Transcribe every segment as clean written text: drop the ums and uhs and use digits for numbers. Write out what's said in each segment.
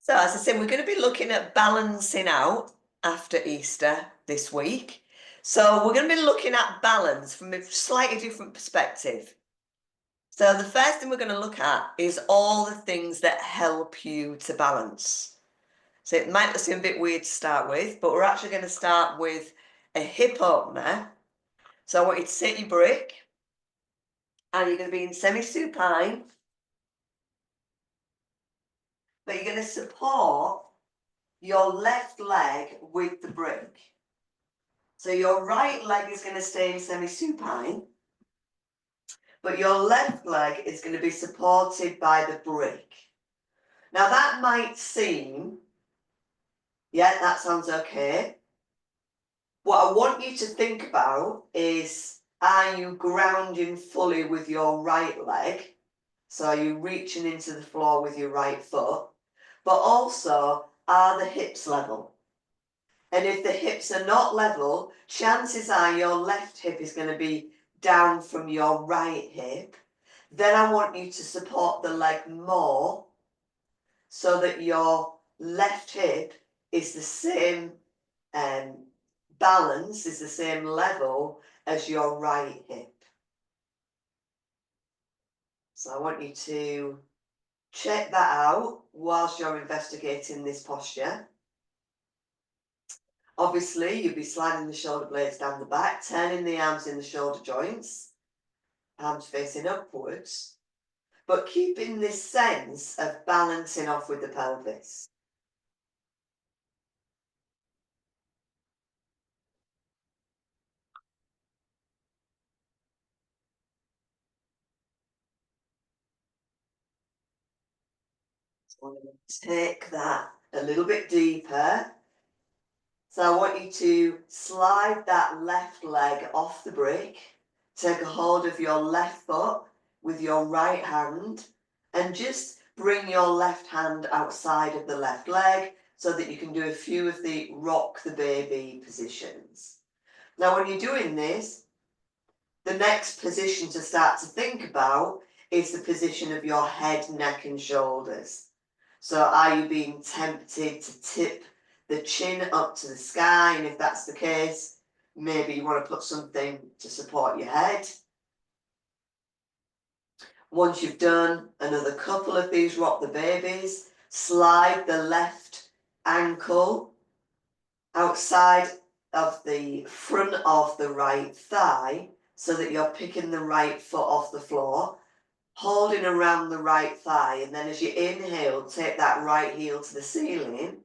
So as I said, we're going to be looking at balancing out after Easter this week. So we're going to be looking at balance from a slightly different perspective. So the first thing we're going to look at is all the things that help you to balance. So it might seem a bit weird to start with, but we're actually going to start with a hip opener. So I want you to sit your brick and you're going to be in semi-supine, but you're going to support your left leg with the brick. So your right leg is going to stay in semi-supine, but your left leg is going to be supported by the brick. Now that might seem, yeah, that sounds okay. What I want you to think about is, are you grounding fully with your right leg? So are you reaching into the floor with your right foot? But also, are the hips level? And if the hips are not level, chances are your left hip is going to be down from your right hip. Then I want you to support the leg more so that your left hip is the same balance, is the same level as your right hip. So I want you to check that out whilst you're investigating this posture. Obviously, you'll be sliding the shoulder blades down the back, turning the arms in the shoulder joints, arms facing upwards, but keeping this sense of balancing off with the pelvis. So I'm going to take that a little bit deeper. So I want you to slide that left leg off the brick, take a hold of your left foot with your right hand, and just bring your left hand outside of the left leg so that you can do a few of the rock the baby positions. Now when you're doing this, the next position to start to think about is the position of your head, neck and shoulders. So are you being tempted to tip the chin up to the sky? And if that's the case, maybe you want to put something to support your head. Once you've done another couple of these rock the babies, slide the left ankle outside of the front of the right thigh so that you're picking the right foot off the floor, holding around the right thigh, and then as you inhale, take that right heel to the ceiling,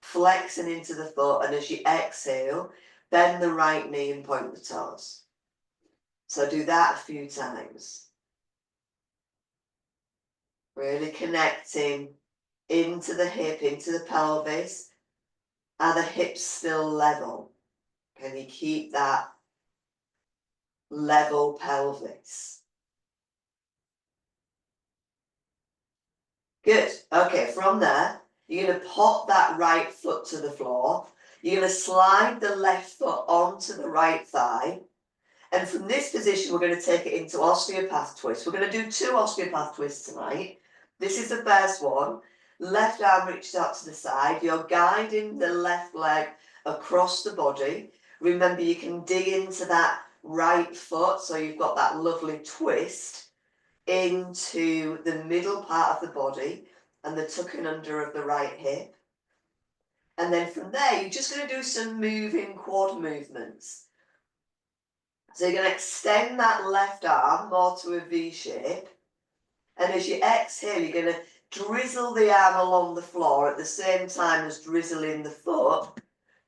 flexing into the foot, and as you exhale, bend the right knee and point the toes. So do that a few times. Really connecting into the hip, into the pelvis. Are the hips still level? Can you keep that level pelvis? Good. Okay, from there, you're going to pop that right foot to the floor. You're going to slide the left foot onto the right thigh. And from this position, we're going to take it into osteopath twist. We're going to do 2 osteopath twists tonight. This is the first one. Left arm reached out to the side. You're guiding the left leg across the body. Remember, you can dig into that right foot, so you've got that lovely twist into the middle part of the body and the tucking under of the right hip. And then from there, you're just going to do some moving quad movements. So you're going to extend that left arm more to a V shape. And as you exhale, you're going to drizzle the arm along the floor at the same time as drizzling the foot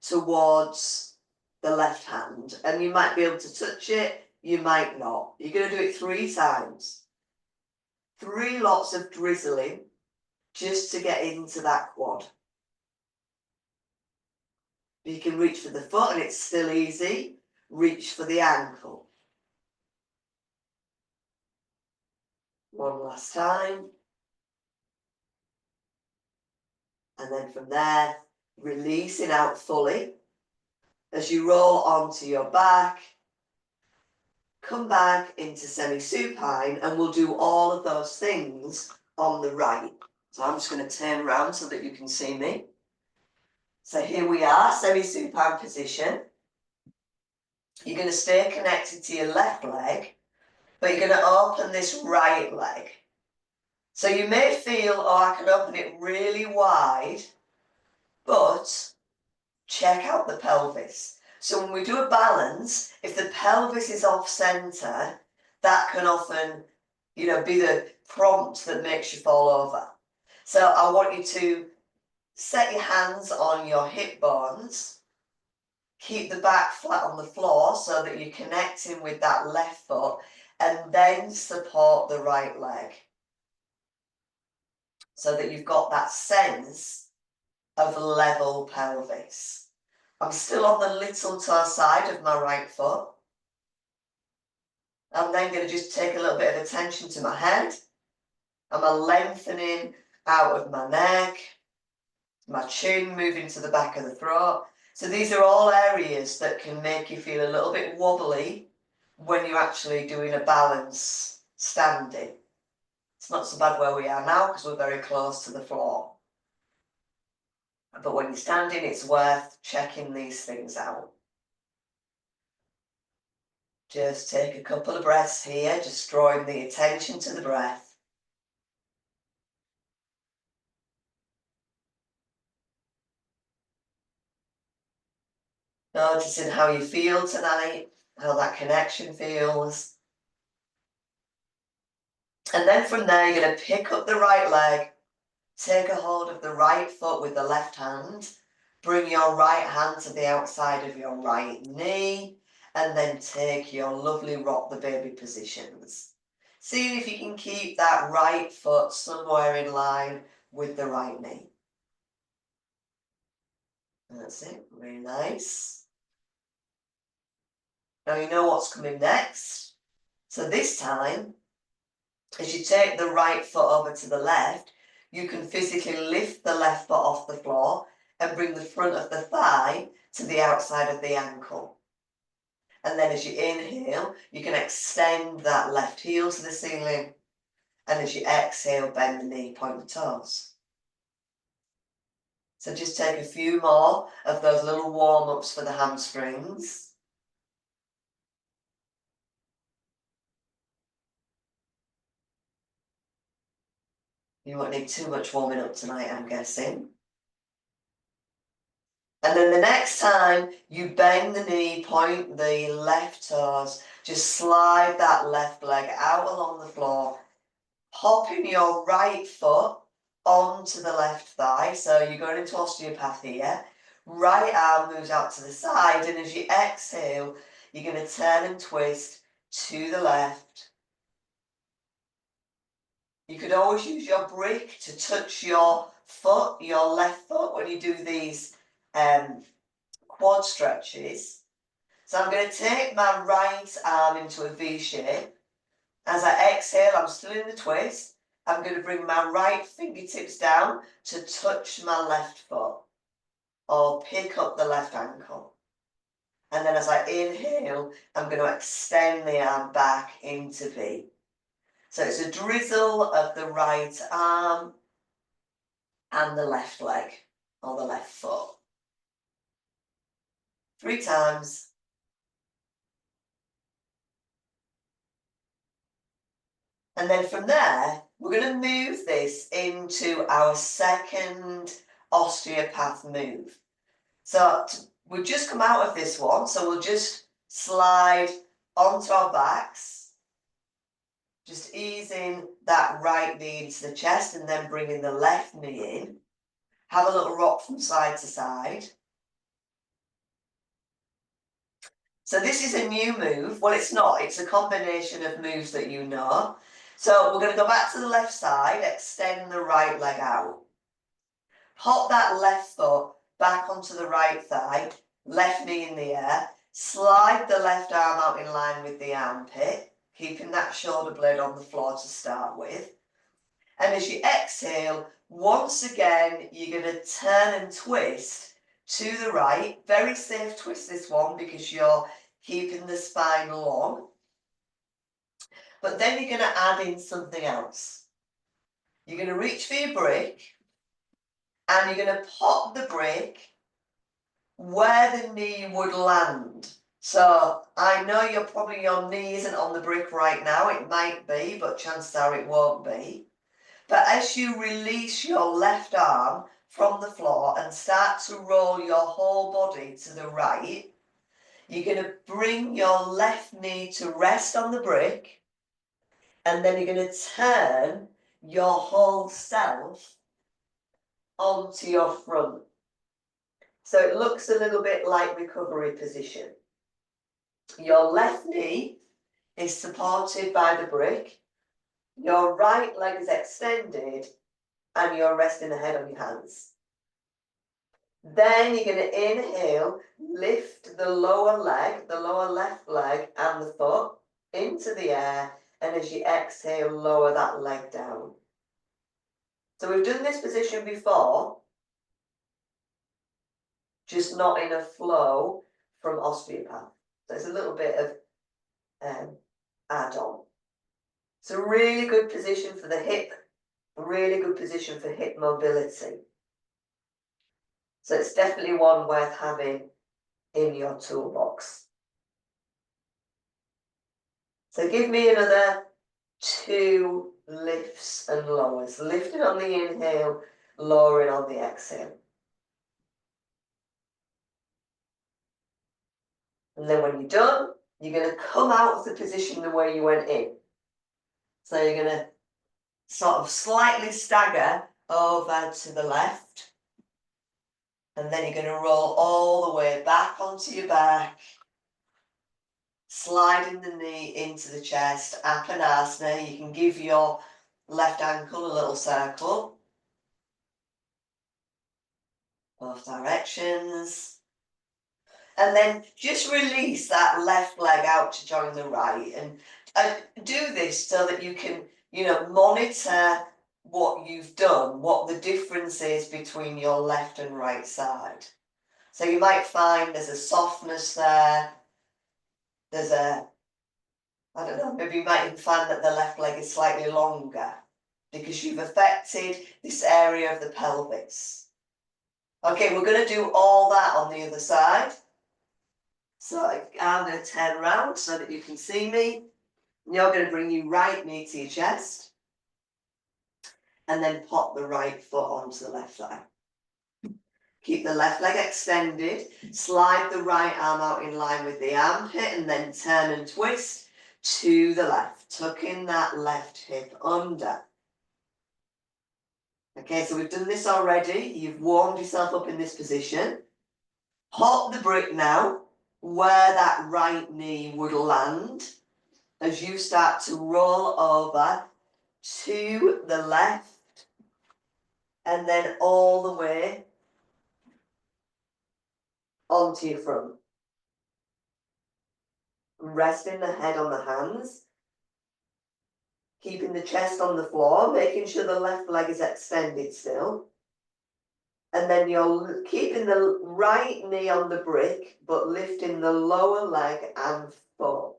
towards the left hand. And you might be able to touch it, you might not. You're going to do it 3 times. 3 lots of drizzling just to get into that quad. You can reach for the foot and it's still easy. Reach for the ankle. One last time. And then from there, releasing out fully. As you roll onto your back, come back into semi-supine, and we'll do all of those things on the right. So I'm just going to turn around so that you can see me. So here we are, semi-supine position. You're going to stay connected to your left leg, but you're going to open this right leg. So you may feel, oh, I can open it really wide, but check out the pelvis. So when we do a balance, if the pelvis is off center, that can often, be the prompt that makes you fall over. So I want you to set your hands on your hip bones, keep the back flat on the floor so that you're connecting with that left foot, and then support the right leg. So that you've got that sense of level pelvis. I'm still on the little toe side of my right foot. I'm then going to just take a little bit of attention to my head. I'm lengthening out of my neck, my chin moving to the back of the throat. So these are all areas that can make you feel a little bit wobbly when you're actually doing a balance standing. It's not so bad where we are now because we're very close to the floor. But when you're standing, it's worth checking these things out. Just take a couple of breaths here, just drawing the attention to the breath. Noticing how you feel tonight, how that connection feels. And then from there, you're going to pick up the right leg, take a hold of the right foot with the left hand, bring your right hand to the outside of your right knee, and then take your lovely rock the baby positions. See if you can keep that right foot somewhere in line with the right knee. That's it, really nice. Now you know what's coming next. So this time, as you take the right foot over to the left, you can physically lift the left foot off the floor and bring the front of the thigh to the outside of the ankle. And then as you inhale, you can extend that left heel to the ceiling. And as you exhale, bend the knee, point the toes. So just take a few more of those little warm-ups for the hamstrings. You won't need too much warming up tonight, I'm guessing. And then the next time you bend the knee, point the left toes, just slide that left leg out along the floor, popping your right foot onto the left thigh. So you're going into osteopath here. Right arm moves out to the side, and as you exhale, you're going to turn and twist to the left. You could always use your brick to touch your foot, your left foot, when you do these quad stretches. So I'm going to take my right arm into a V shape. As I exhale, I'm still in the twist. I'm going to bring my right fingertips down to touch my left foot or pick up the left ankle. And then as I inhale, I'm going to extend the arm back into V. So it's a drizzle of the right arm and the left leg or the left foot. 3 times. And then from there, we're going to move this into our second osteopath move. So we've just come out of this one, so we'll just slide onto our backs, just easing that right knee into the chest and then bringing the left knee in. Have a little rock from side to side. So this is a new move. Well, it's not. It's a combination of moves that you know. So we're going to go back to the left side, extend the right leg out. Pop that left foot back onto the right thigh, left knee in the air. Slide the left arm out in line with the armpit, keeping that shoulder blade on the floor to start with. And as you exhale, once again, you're going to turn and twist to the right. Very safe twist, this one, because you're keeping the spine long. But then you're going to add in something else. You're going to reach for your brick and you're going to pop the brick where the knee would land. So I know your knee isn't on the brick right now, it might be, but chances are it won't be. But as you release your left arm from the floor and start to roll your whole body to the right, you're going to bring your left knee to rest on the brick, and then you're going to turn your whole self onto your front. So it looks a little bit like recovery position. Your left knee is supported by the brick, your right leg is extended, and you're resting the head on your hands. Then you're going to inhale, lift the lower leg, the lower left leg and the foot into the air, and as you exhale, lower that leg down. So we've done this position before, just not in a flow from osteopath. So it's a little bit of add-on. It's a really good position for the hip, a really good position for hip mobility. So it's definitely one worth having in your toolbox. So give me another 2 lifts and lowers. Lifting on the inhale, lowering on the exhale. And then when you're done, you're going to come out of the position the way you went in. So you're going to sort of slightly stagger over to the left. And then you're going to roll all the way back onto your back, sliding the knee into the chest, Apanasana. You can give your left ankle a little circle, both directions. And then just release that left leg out to join the right. And do this so that you can, monitor what you've done, what the difference is between your left and right side. So you might find there's a softness there. There's I don't know, maybe you might even find that the left leg is slightly longer because you've affected this area of the pelvis. Okay, we're going to do all that on the other side. So I'm going to turn around so that you can see me. You're going to bring your right knee to your chest and then pop the right foot onto the left thigh. Keep the left leg extended, slide the right arm out in line with the armpit and then turn and twist to the left, tucking that left hip under. Okay, so we've done this already. You've warmed yourself up in this position. Pop the brick now where that right knee would land as you start to roll over to the left and then all the way onto your front. Resting the head on the hands, keeping the chest on the floor, making sure the left leg is extended still. And then you're keeping the right knee on the brick, but lifting the lower leg and foot.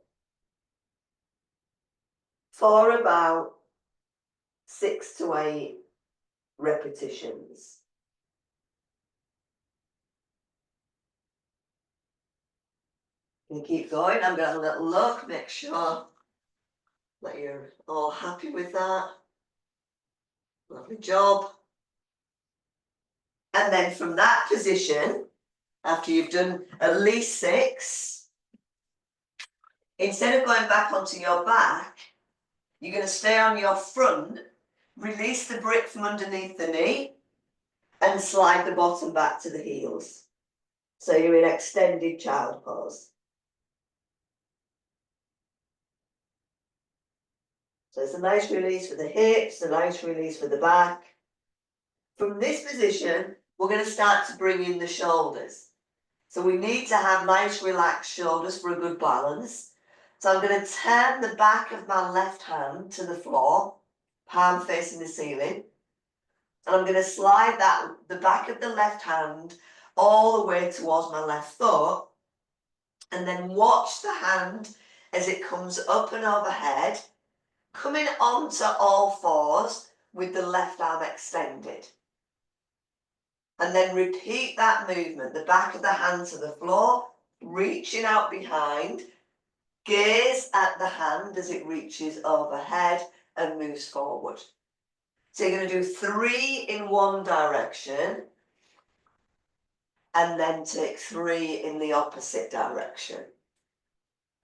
For about 6 to 8 repetitions. You keep going. I'm going to have a little look, make sure that you're all happy with that. Lovely job. And then from that position, after you've done at least 6, instead of going back onto your back, you're going to stay on your front, release the brick from underneath the knee, and slide the bottom back to the heels. So you're in extended child pose. So it's a nice release for the hips, a nice release for the back. From this position, we're going to start to bring in the shoulders. So we need to have nice relaxed shoulders for a good balance. So I'm going to turn the back of my left hand to the floor, palm facing the ceiling. And I'm going to slide the back of the left hand all the way towards my left foot. And then watch the hand as it comes up and overhead, coming onto all fours, with the left arm extended. And then repeat that movement, the back of the hand to the floor, reaching out behind, gaze at the hand as it reaches overhead and moves forward. So you're going to do 3 in one direction and then take 3 in the opposite direction.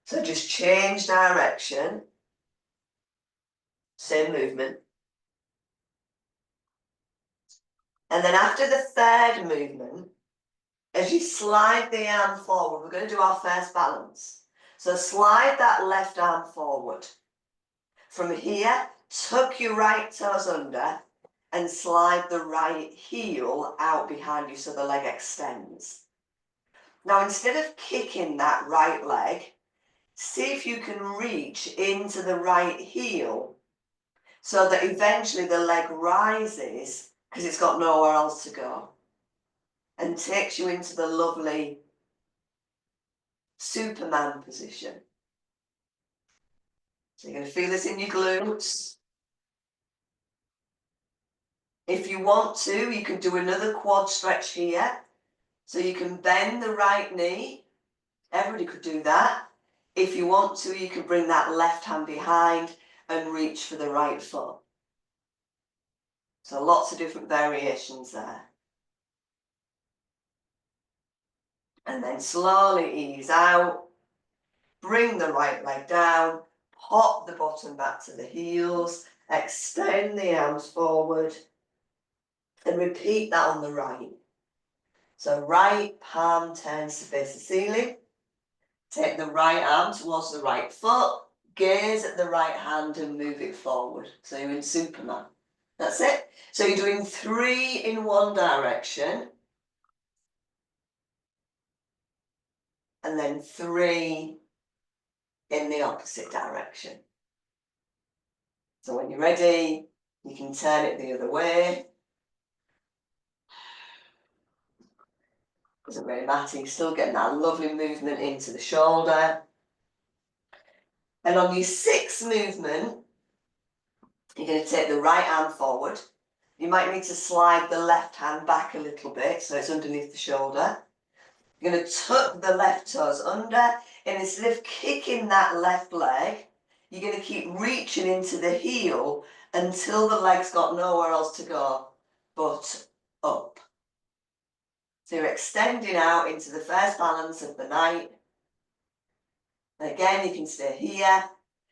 So just change direction, same movement. And then after the third movement, as you slide the arm forward, we're going to do our first balance. So slide that left arm forward. From here, tuck your right toes under and slide the right heel out behind you so the leg extends. Now, instead of kicking that right leg, see if you can reach into the right heel so that eventually the leg rises because it's got nowhere else to go and takes you into the lovely Superman position. So you're going to feel this in your glutes. If you want to, you can do another quad stretch here. So you can bend the right knee. Everybody could do that. If you want to, you can bring that left hand behind and reach for the right foot. So lots of different variations there. And then slowly ease out. Bring the right leg down. Pop the bottom back to the heels. Extend the arms forward. And repeat that on the right. So right palm turns to face the ceiling. Take the right arm towards the right foot. Gaze at the right hand and move it forward. So you're in Superman. That's it. So you're doing 3 in one direction. And then 3 in the opposite direction. So when you're ready, you can turn it the other way. Doesn't really matter, you're still getting that lovely movement into the shoulder. And on your 6th movement, you're going to take the right arm forward. You might need to slide the left hand back a little bit so it's underneath the shoulder. You're going to tuck the left toes under, and instead of kicking that left leg, you're going to keep reaching into the heel until the leg's got nowhere else to go but up. So you're extending out into the first balance of the night. And again, you can stay here.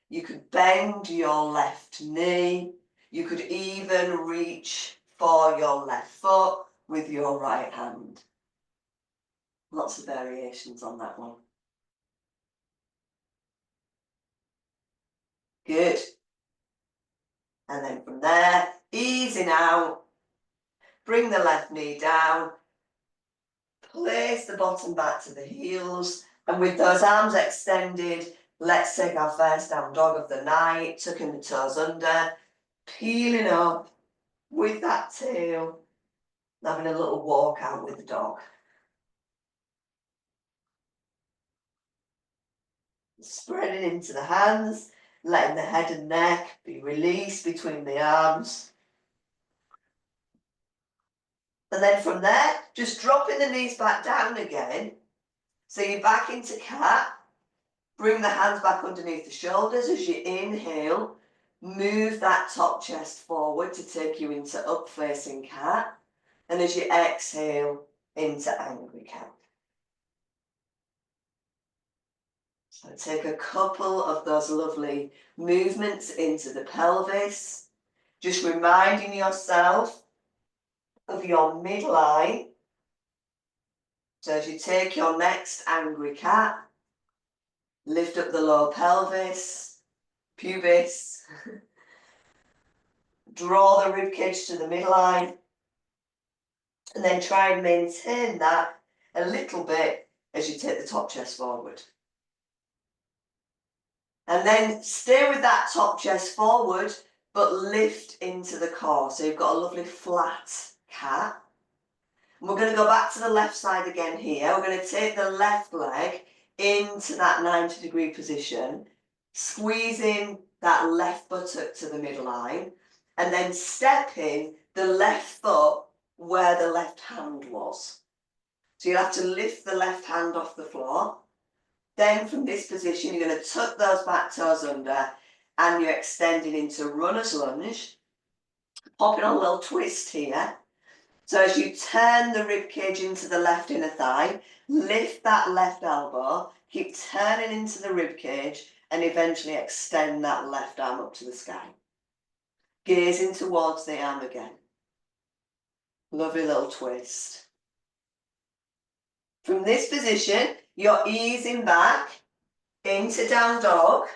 You could bend your left knee. You could even reach for your left foot with your right hand. Lots of variations on that one. Good. And then from there, easing out, bring the left knee down, place the bottom back to the heels, and with those arms extended, let's take our first down dog of the night, tucking the toes under, peeling up with that tail, having a little walk out with the dog. Spreading into the hands, letting the head and neck be released between the arms. And then from there, just dropping the knees back down again. So you're back into cat. Bring the hands back underneath the shoulders as you inhale. Move that top chest forward to take you into up facing cat. And as you exhale, into angry cat. So take a couple of those lovely movements into the pelvis. Just reminding yourself of your midline. So as you take your next angry cat, lift up the lower pelvis, pubis, draw the ribcage to the midline, and then try and maintain that a little bit as you take the top chest forward. And then stay with that top chest forward, but lift into the core. So you've got a lovely flat cat. And we're going to go back to the left side again here. We're going to take the left leg into that 90-degree position, squeezing that left buttock to the midline, and then stepping the left foot where the left hand was. So you'll have to lift the left hand off the floor. Then from this position, you're going to tuck those back toes under and you're extending into runner's lunge. Popping on a little twist here. So as you turn the rib cage into the left inner thigh, lift that left elbow, keep turning into the rib cage and eventually extend that left arm up to the sky. Gazing towards the arm again. Lovely little twist. From this position, you're easing back into down dog.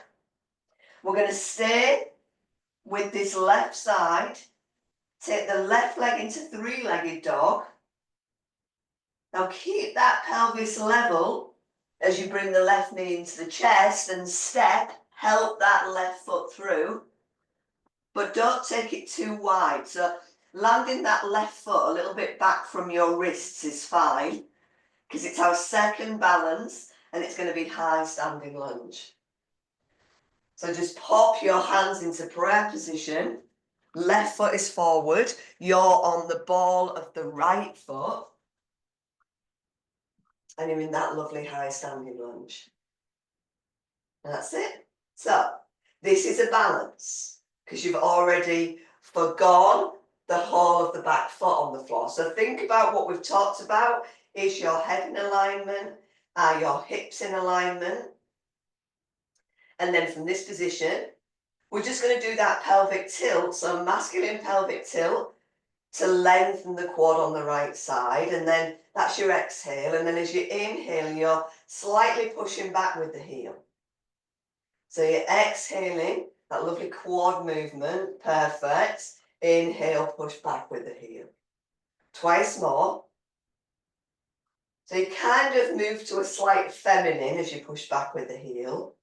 We're going to stay with this left side. Take the left leg into three-legged dog. Now keep that pelvis level as you bring the left knee into the chest and step, help that left foot through. But don't take it too wide. So landing that left foot a little bit back from your wrists is fine because it's our second balance and it's going to be high standing lunge. So just pop your hands into prayer position. Left foot is forward. You're on the ball of the right foot. And you're in that lovely high standing lunge. And that's it. So this is a balance because you've already forgone the whole of the back foot on the floor. So think about what we've talked about. Is your head in alignment? Are your hips in alignment? And then from this position, we're just going to do that pelvic tilt. So masculine pelvic tilt to lengthen the quad on the right side. And then that's your exhale. And then as you inhale, you're slightly pushing back with the heel. So you're exhaling, that lovely quad movement, perfect. Inhale, push back with the heel. Twice more. So you kind of move to a slight feminine as you push back with the heel.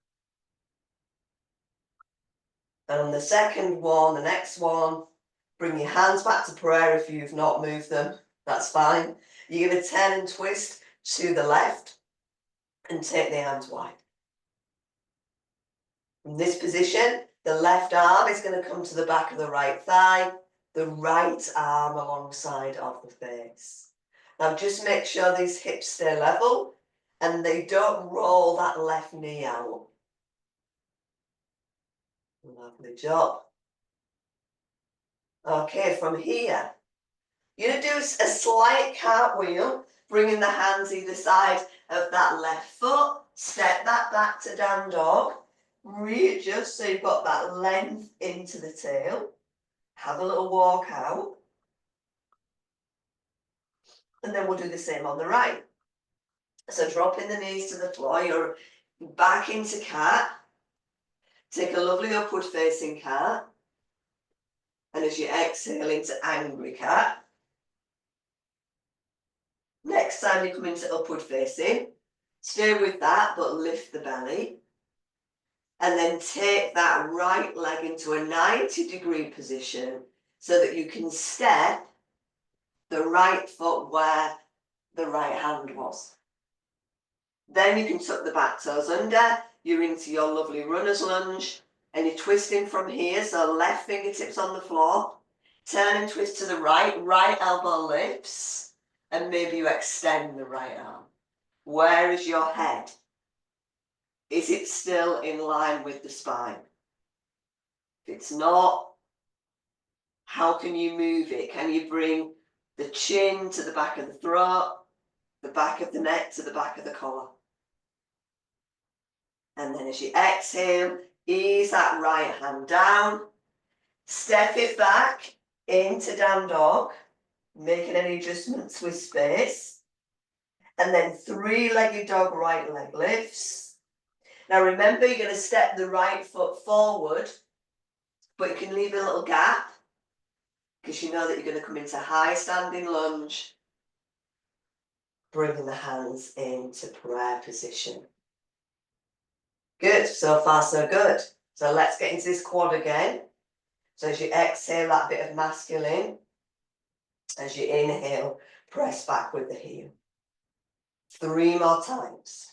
And on the second one, the next one, bring your hands back to prayer if you've not moved them. That's fine. You're going to turn and twist to the left and take the hands wide. From this position, the left arm is going to come to the back of the right thigh, the right arm alongside of the face. Now just make sure these hips stay level and they don't roll that left knee out. Lovely job. Okay, from here, you're going to do a slight cartwheel, bringing the hands either side of that left foot. Step that back to down dog. Readjust so you've got that length into the tail. Have a little walk out. And then we'll do the same on the right. So dropping the knees to the floor, you're back into cat. Take a lovely upward facing cat. And as you exhale into angry cat. Next time you come into upward facing, stay with that, but lift the belly. And then take that right leg into a 90-degree position so that you can step the right foot where the right hand was. Then you can tuck the back toes under. You're into your lovely runner's lunge. And you're twisting from here, so left fingertips on the floor. Turn and twist to the right. Right elbow lifts. And maybe you extend the right arm. Where is your head? Is it still in line with the spine? If it's not, how can you move it? Can you bring the chin to the back of the throat, the back of the neck to the back of the collar? And then as you exhale, ease that right hand down, step it back into down dog, making any adjustments with space. And then three-legged dog, right leg lifts. Now remember, you're going to step the right foot forward, but you can leave a little gap because you know that you're going to come into high standing lunge, bringing the hands into prayer position. Good, so far so good. So let's get into this quad again. So as you exhale that bit of masculine, as you inhale, press back with the heel. 3 more times.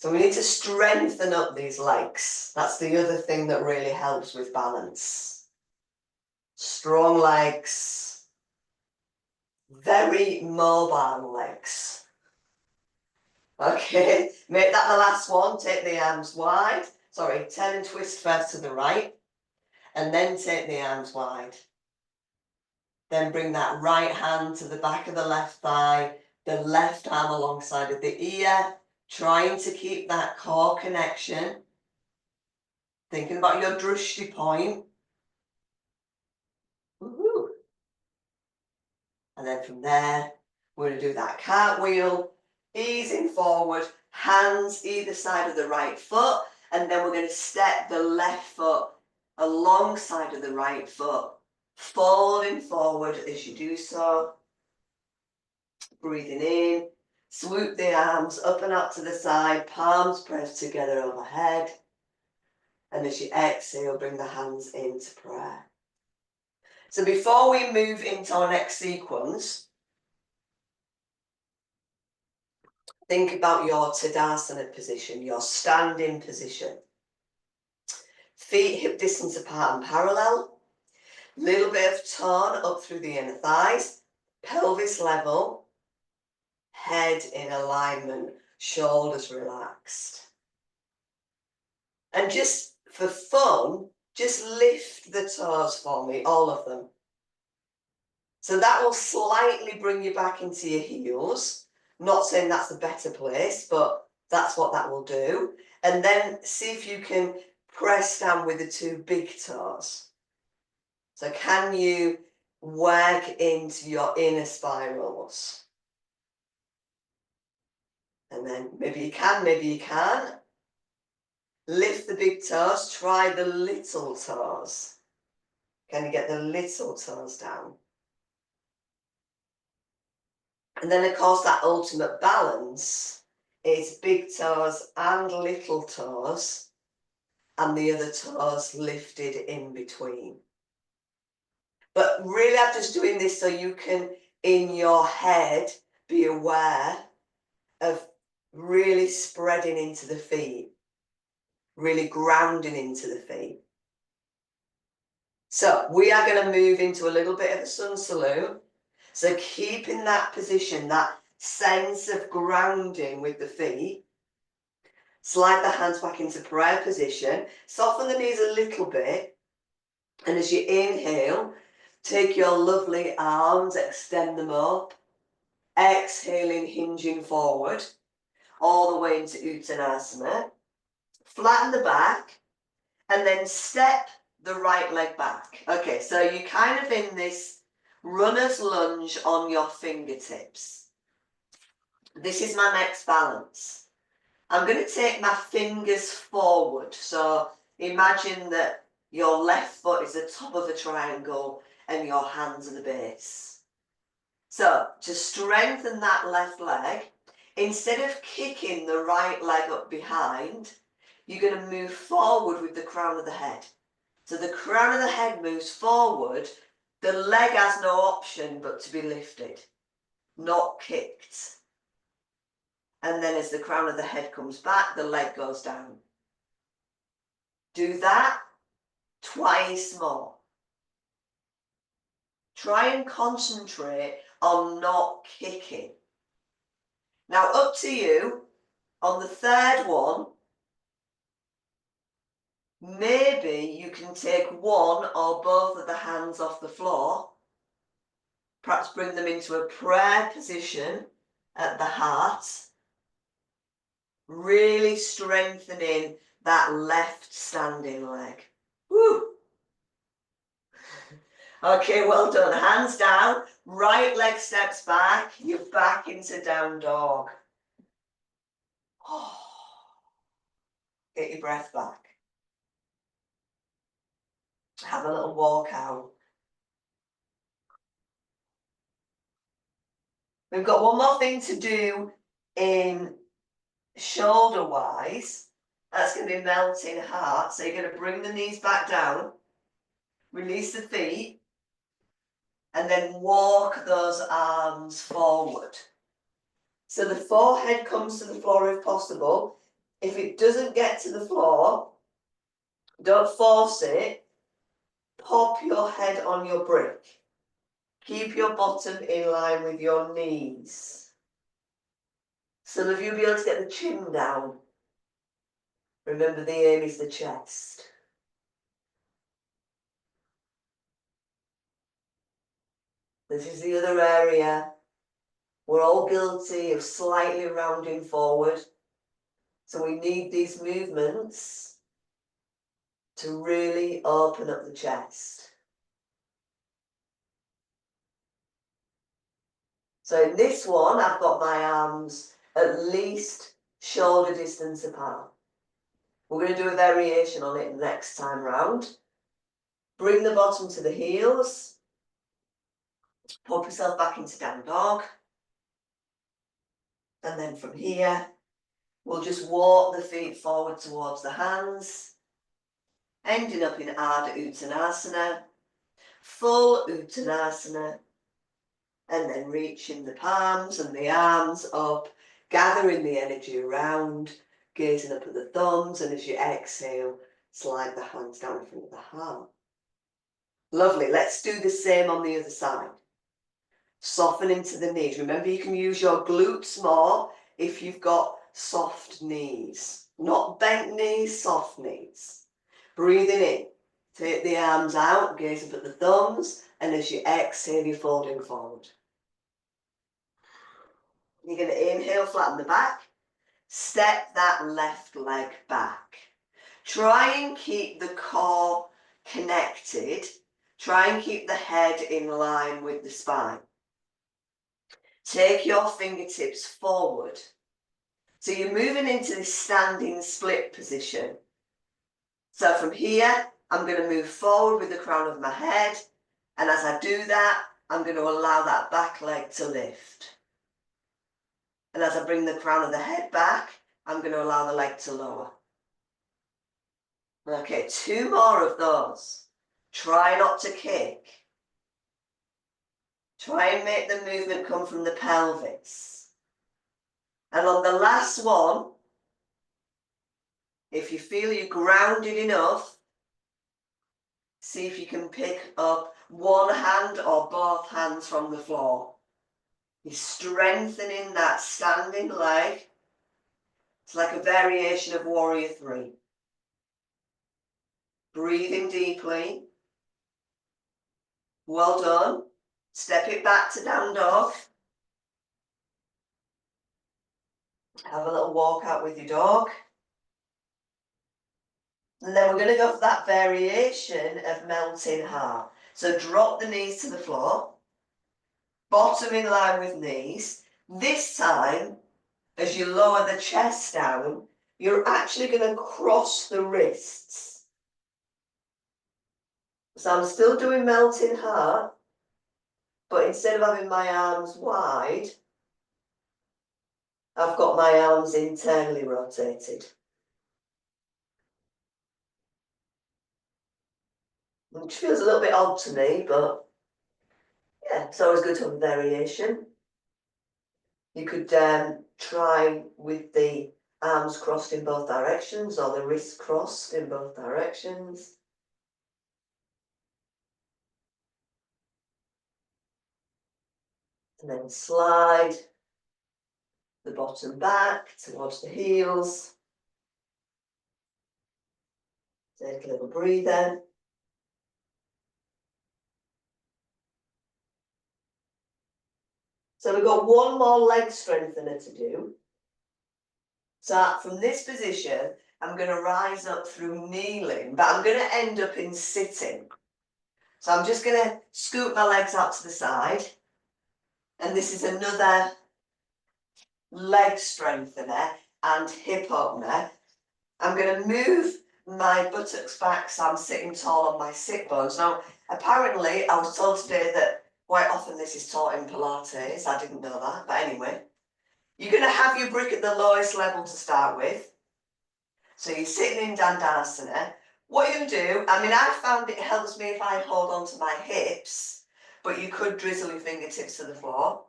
So we need to strengthen up these legs. That's the other thing that really helps with balance. Strong legs, very mobile legs. Okay, make that the last one. Take the arms wide. Sorry, turn and twist first to the right, and then take the arms wide. Then bring that right hand to the back of the left thigh, the left arm alongside of the ear, trying to keep that core connection. Thinking about your drishti point. Woohoo. And then from there, we're going to do that cartwheel, easing forward, hands either side of the right foot, and then we're going to step the left foot alongside of the right foot, folding forward as you do so. Breathing in, swoop the arms up and up to the side, palms pressed together overhead. And as you exhale, bring the hands into prayer. So before we move into our next sequence, think about your Tadasana position, your standing position. Feet hip distance apart and parallel. Little bit of turn up through the inner thighs. Pelvis level. Head in alignment. Shoulders relaxed. And just for fun, just lift the toes for me, all of them. So that will slightly bring you back into your heels. Not saying that's the better place, but that's what that will do. And then see if you can press down with the two big toes. So can you work into your inner spirals? And then maybe you can, maybe you can't. Lift the big toes, try the little toes. Can you get the little toes down? And then of course that ultimate balance is big toes and little toes and the other toes lifted in between. But really I'm just doing this so you can, in your head, be aware of really spreading into the feet, really grounding into the feet. So we are going to move into a little bit of a sun salute. So keeping that position, that sense of grounding with the feet. Slide the hands back into prayer position. Soften the knees a little bit. And as you inhale, take your lovely arms, extend them up. Exhaling, hinging forward. All the way into Uttanasana. Flatten the back. And then step the right leg back. Okay, so you're kind of in this runner's lunge on your fingertips. This is my next balance. I'm going to take my fingers forward. So imagine that your left foot is the top of a triangle and your hands are the base. So to strengthen that left leg, instead of kicking the right leg up behind, you're going to move forward with the crown of the head. So the crown of the head moves forward. The leg has no option but to be lifted, not kicked. And then as the crown of the head comes back, the leg goes down. Do that twice more. Try and concentrate on not kicking. Now up to you, on the third one, maybe you can take one or both of the hands off the floor. Perhaps bring them into a prayer position at the heart. Really strengthening that left standing leg. Woo! Okay, well done. Hands down. Right leg steps back. You're back into down dog. Oh. Get your breath back. Have a little walk out. We've got one more thing to do in shoulder wise. That's going to be melting heart. So you're going to bring the knees back down, release the feet, and then walk those arms forward. So the forehead comes to the floor if possible. If it doesn't get to the floor, don't force it. Pop your head on your brick. Keep your bottom in line with your knees. Some of you will be able to get the chin down. Remember, the aim is the chest. This is the other area. We're all guilty of slightly rounding forward. So we need these movements to really open up the chest. So in this one, I've got my arms at least shoulder distance apart. We're going to do a variation on it next time round. Bring the bottom to the heels. Pop yourself back into down dog. And then from here, we'll just walk the feet forward towards the hands, ending up in Ardha Uttanasana, full Uttanasana, and then reaching the palms and the arms up, gathering the energy around, gazing up at the thumbs, and as you exhale, slide the hands down in front of the heart. Lovely, let's do the same on the other side. Soften into the knees. Remember, you can use your glutes more if you've got soft knees. Not bent knees, soft knees. Breathing in. Take the arms out, gaze up at the thumbs, and as you exhale, you're folding forward. You're going to inhale, flatten the back. Step that left leg back. Try and keep the core connected. Try and keep the head in line with the spine. Take your fingertips forward. So you're moving into this standing split position. So from here, I'm going to move forward with the crown of my head. And as I do that, I'm going to allow that back leg to lift. And as I bring the crown of the head back, I'm going to allow the leg to lower. Okay, 2 more of those. Try not to kick. Try and make the movement come from the pelvis. And on the last one, if you feel you're grounded enough, see if you can pick up one hand or both hands from the floor. You're strengthening that standing leg. It's like a variation of Warrior 3. Breathing deeply. Well done. Step it back to down dog. Have a little walk out with your dog. And then we're going to go for that variation of melting heart. So drop the knees to the floor. Bottom in line with knees. This time, as you lower the chest down, you're actually going to cross the wrists. So I'm still doing melting heart, but instead of having my arms wide, I've got my arms internally rotated. Which feels a little bit odd to me, but yeah, it's always good to have a variation. You could try with the arms crossed in both directions or the wrists crossed in both directions. And then slide the bottom back towards the heels. Take a little breather. So we've got one more leg strengthener to do. So from this position, I'm going to rise up through kneeling, but I'm going to end up in sitting. So I'm just going to scoop my legs out to the side. And this is another leg strengthener and hip opener. I'm going to move my buttocks back so I'm sitting tall on my sit bones. Now, apparently, I was told today that quite often this is taught in Pilates. I didn't know that, but anyway. You're going to have your brick at the lowest level to start with. So you're sitting in Dandasana. What you're going to do, I mean, I found it helps me if I hold on to my hips, but you could drizzle your fingertips to the floor.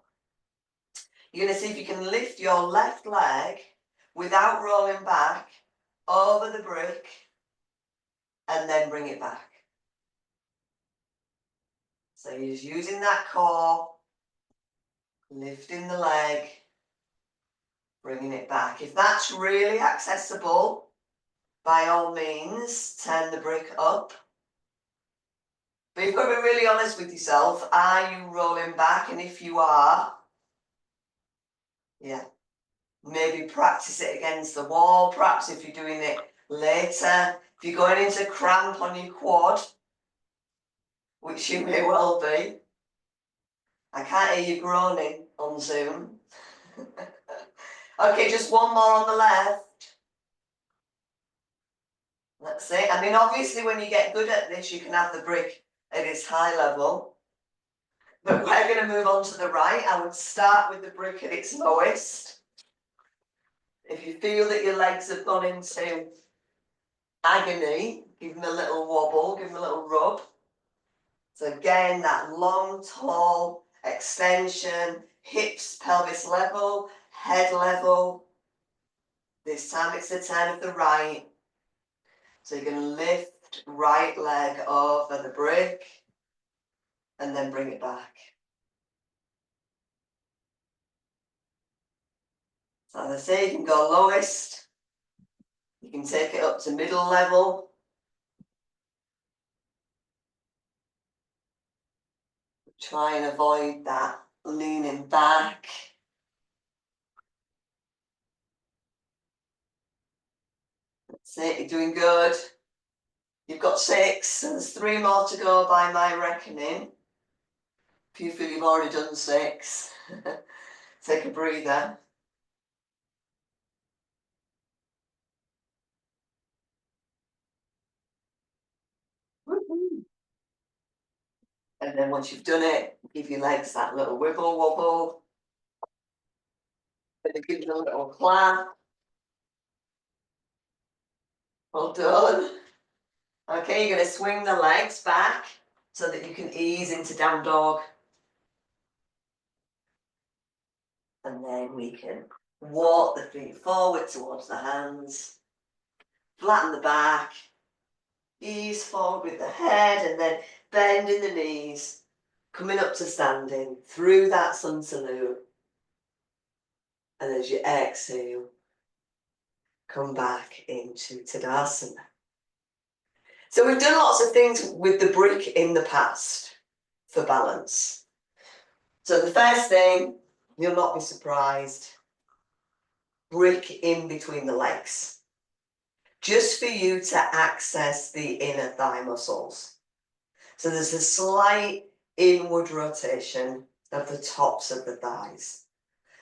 You're going to see if you can lift your left leg, without rolling back over the brick and then bring it back. So you're just using that core, lifting the leg, bringing it back. If that's really accessible, by all means, turn the brick up. But you've got to be really honest with yourself. Are you rolling back? And if you are, yeah, maybe practice it against the wall. Perhaps if you're doing it later, if you're going into cramp on your quad, which you may well be. I can't hear you groaning on Zoom. Okay, just one more on the left. That's it. I mean, obviously, when you get good at this, you can have the brick at its high level. But we're going to move on to the right. I would start with the brick at its lowest. If you feel that your legs have gone into agony, give them a little wobble, give them a little rub. So again, that long, tall extension, hips, pelvis level, head level. This time it's the turn of the right. So you're going to lift right leg over the brick and then bring it back. So as I say, you can go lowest. You can take it up to middle level. Try and avoid that leaning back. That's it, you're doing good. You've got 6, so there's 3 more to go by my reckoning. If you feel you've already done 6, take a breather. And then once you've done it, give your legs that little wiggle wobble. Then give them a little clap. Well done. Okay, you're going to swing the legs back so that you can ease into down dog. And then we can walk the feet forward towards the hands. Flatten the back. Ease forward with the head and then bend in the knees. Coming up to standing through that sun salute. And as you exhale, come back into Tadasana. So we've done lots of things with the brick in the past for balance. So the first thing, you'll not be surprised, brick in between the legs. Just for you to access the inner thigh muscles. So there's a slight inward rotation of the tops of the thighs.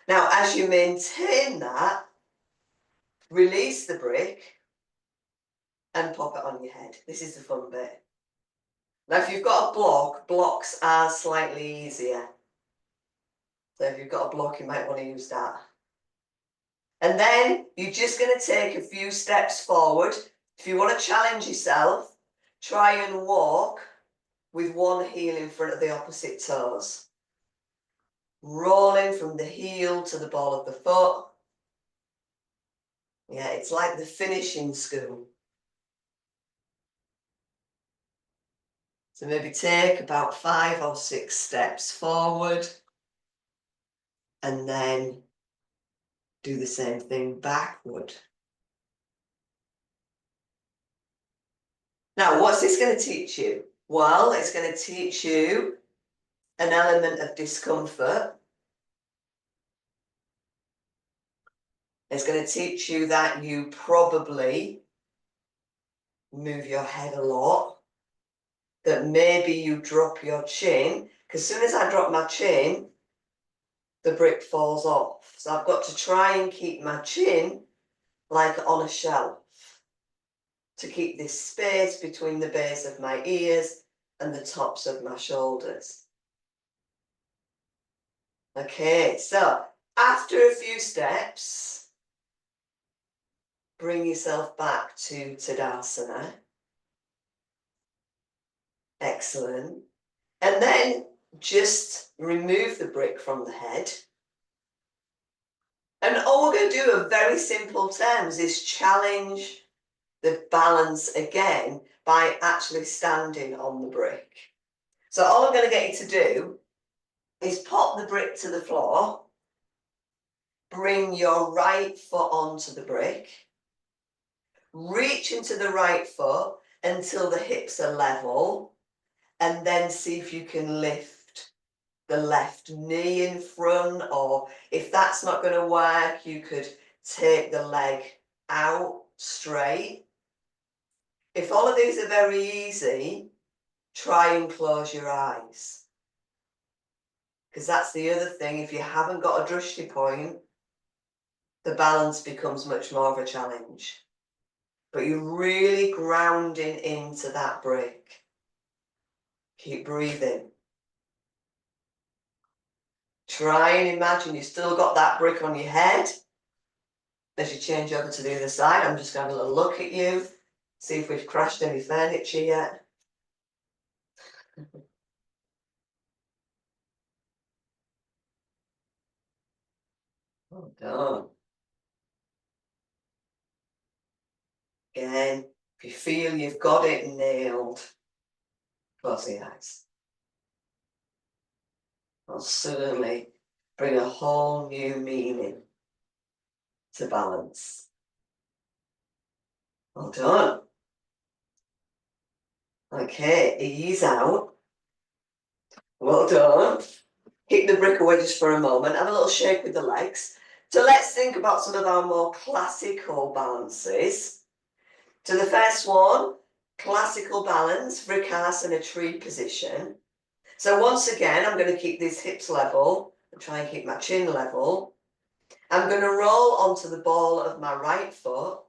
Now, as you maintain that, release the brick and pop it on your head. This is the fun bit. Now, if you've got a block, blocks are slightly easier. So if you've got a block, you might want to use that. And then you're just going to take a few steps forward. If you want to challenge yourself, try and walk with one heel in front of the opposite toes. Rolling from the heel to the ball of the foot. Yeah, it's like the finishing school. So maybe take about 5 or 6 steps forward and then do the same thing backward. Now, what's this going to teach you? Well, it's going to teach you an element of discomfort. It's going to teach you that you probably move your head a lot, that maybe you drop your chin, because as soon as I drop my chin, the brick falls off. So I've got to try and keep my chin like on a shelf to keep this space between the base of my ears and the tops of my shoulders. Okay, so after a few steps, bring yourself back to Tadasana. Excellent. And then just remove the brick from the head And all we're going to do in very simple terms is challenge the balance again by actually standing on the brick. So all I'm going to get you to do is pop the brick to the floor, bring your right foot onto the brick, reach into the right foot until the hips are level, and then see if you can lift the left knee in front, or if that's not going to work, you could take the leg out straight. If all of these are very easy, try and close your eyes. Because that's the other thing, if you haven't got a drishti point, the balance becomes much more of a challenge. But you're really grounding into that brick. Keep breathing. Try and imagine you've still got that brick on your head. As you change over to the other side, I'm just going to have a little look at you, see if we've crashed any furniture yet. Well done. Again, if you feel you've got it nailed, close the eyes. I'll certainly bring a whole new meaning to balance. Well done. Okay, ease out. Well done. Keep the brick away just for a moment. Have a little shake with the legs. So let's think about some of our more classical balances. So the first one, classical balance, Vrikasana tree position. So once again, I'm going to keep these hips level and try and keep my chin level. I'm going to roll onto the ball of my right foot.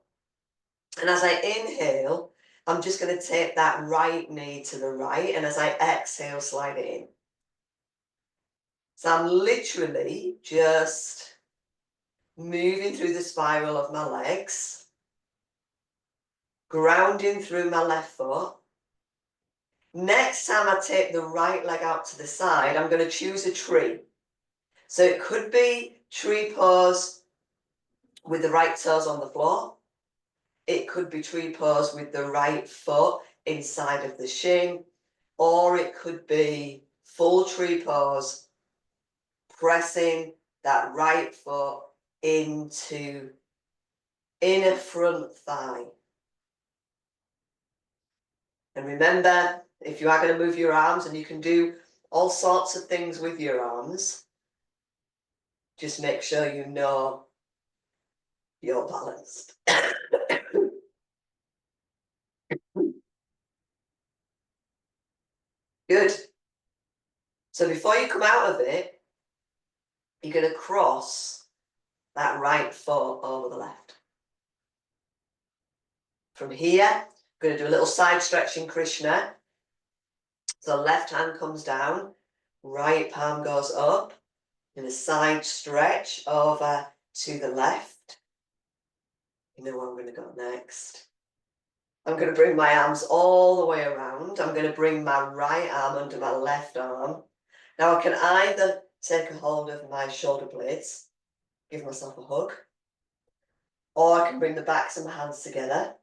And as I inhale, I'm just going to take that right knee to the right. And as I exhale, slide it in. So I'm literally just moving through the spiral of my legs, grounding through my left foot. Next time I take the right leg out to the side, I'm going to choose a tree. So it could be tree pose with the right toes on the floor. It could be tree pose with the right foot inside of the shin. Or it could be full tree pose, pressing that right foot into inner front thigh. And remember, if you are going to move your arms, and you can do all sorts of things with your arms, just make sure you know you're balanced. Good. So before you come out of it, you're going to cross that right foot over the left. From here, I'm going to do a little side stretch in Krishna. So left hand comes down, right palm goes up, and a side stretch over to the left. You know where I'm going to go next. I'm going to bring my arms all the way around. I'm going to bring my right arm under my left arm. Now I can either take a hold of my shoulder blades, give myself a hug, or I can bring the backs of my hands together,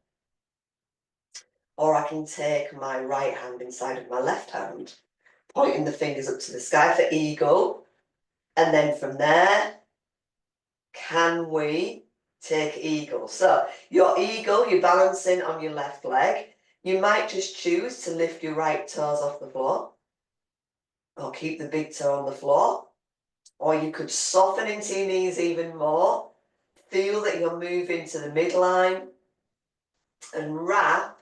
or I can take my right hand inside of my left hand, pointing the fingers up to the sky for eagle. And then from there, can we take eagle? So your eagle, you're balancing on your left leg. You might just choose to lift your right toes off the floor, or keep the big toe on the floor, or you could soften into your knees even more. Feel that you're moving to the midline, and wrap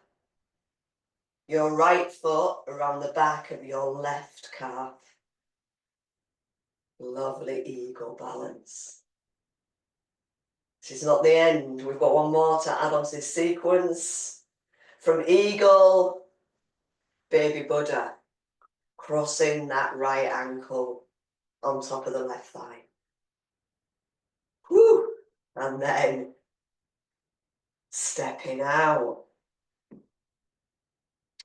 your right foot around the back of your left calf. Lovely eagle balance. This is not the end. We've got one more to add on to this sequence. From eagle, baby Buddha, crossing that right ankle on top of the left thigh. Whew. And then stepping out.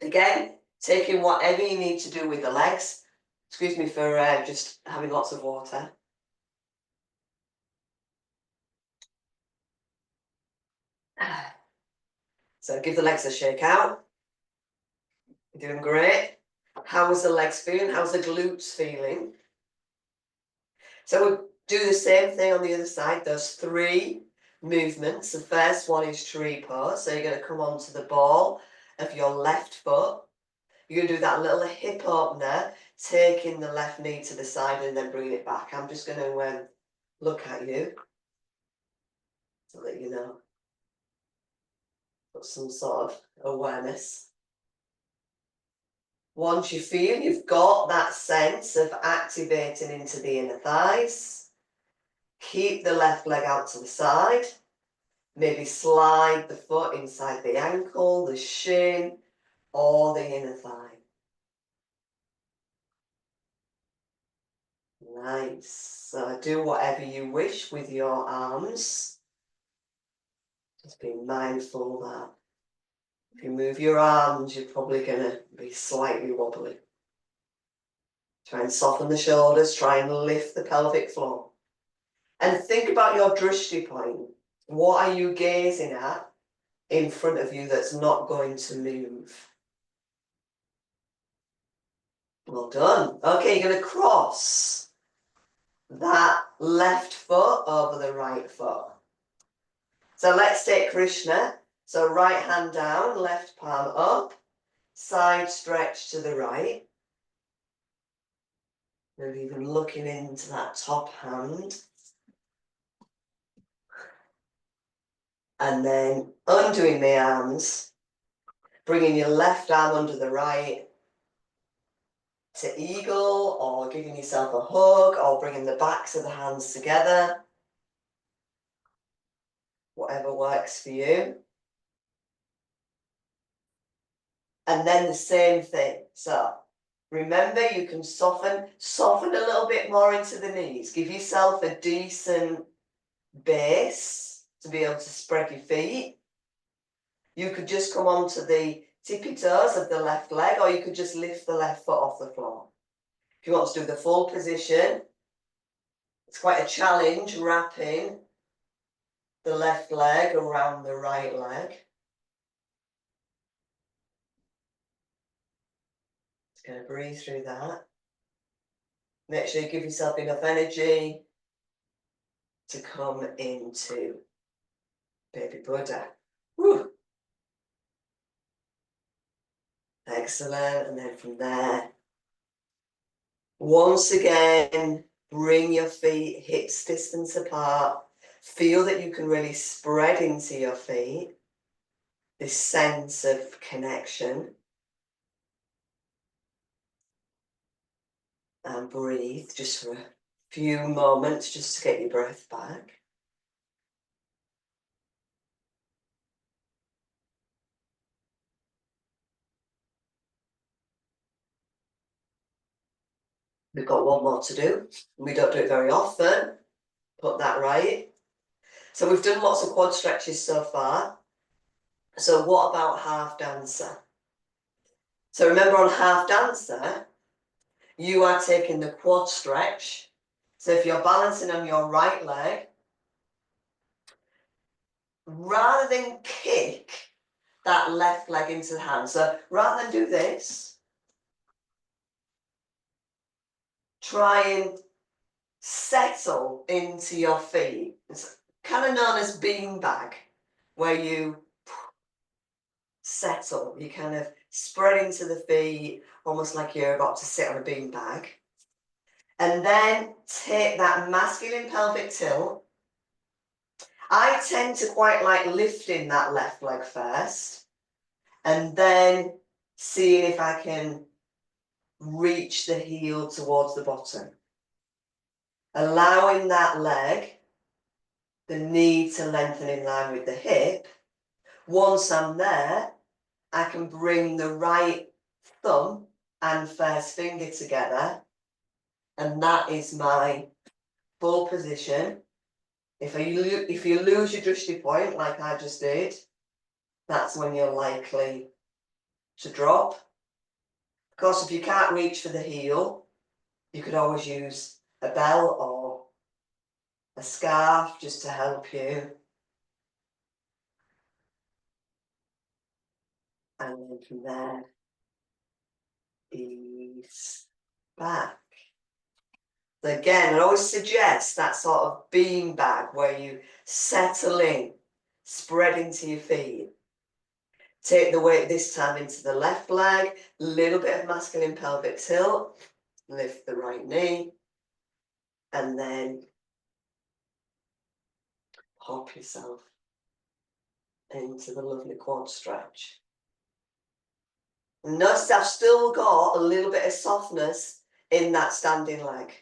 Again, taking whatever you need to do with the legs. Excuse me for just having lots of water. So give the legs a shake out. You're doing great. How was the legs feeling? How's the glutes feeling? So we'll do the same thing on the other side. Those 3 movements. The first one is tree pose. So you're going to come onto the ball of your left foot. You're going to do that little hip opener, taking the left knee to the side and then bringing it back. I'm just going to look at you to let you know. Got some sort of awareness. Once you feel you've got that sense of activating into the inner thighs, keep the left leg out to the side. Maybe slide the foot inside the ankle, the shin, or the inner thigh. Nice. So do whatever you wish with your arms. Just be mindful that if you move your arms, you're probably going to be slightly wobbly. Try and soften the shoulders, try and lift the pelvic floor. And think about your drishti point. What are you gazing at in front of you that's not going to move? Well done. Okay, you're going to cross that left foot over the right foot. So let's take Krishna. So right hand down, left palm up, side stretch to the right. Maybe even looking into that top hand. And then undoing the arms, bringing your left arm under the right to eagle, or giving yourself a hug, or bringing the backs of the hands together. Whatever works for you. And then the same thing. So remember, you can soften a little bit more into the knees. Give yourself a decent base to be able to spread your feet. You could just come onto the tippy toes of the left leg, or you could just lift the left foot off the floor. If you want to do the full position, it's quite a challenge wrapping the left leg around the right leg. Just going to breathe through that. Make sure you give yourself enough energy to come into Baby Buddha. Woo. Excellent. And then from there, once again, bring your feet hips distance apart. Feel that you can really spread into your feet. This sense of connection. And breathe just for a few moments, just to get your breath back. We've got one more to do. We don't do it very often. Put that right. So we've done lots of quad stretches so far. So what about half dancer? So remember, on half dancer, you are taking the quad stretch. So if you're balancing on your right leg, rather than kick that left leg into the hand, so rather than do this, try and settle into your feet. It's kind of known as beanbag, where you settle. You kind of spread into the feet, almost like you're about to sit on a beanbag. And then take that masculine pelvic tilt. I tend to quite like lifting that left leg first, and then seeing if I can reach the heel towards the bottom. Allowing that leg, the knee to lengthen in line with the hip. Once I'm there, I can bring the right thumb and first finger together, and that is my full position. If you lose your drishti point, like I just did, that's when you're likely to drop. Of course, if you can't reach for the heel, you could always use a bell or a scarf just to help you. And then from there, ease back. So again, I always suggest that sort of bean bag where you settle in, spread into your feet. Take the weight this time into the left leg, little bit of masculine pelvic tilt, lift the right knee, and then pop yourself into the lovely quad stretch. And notice I've still got a little bit of softness in that standing leg.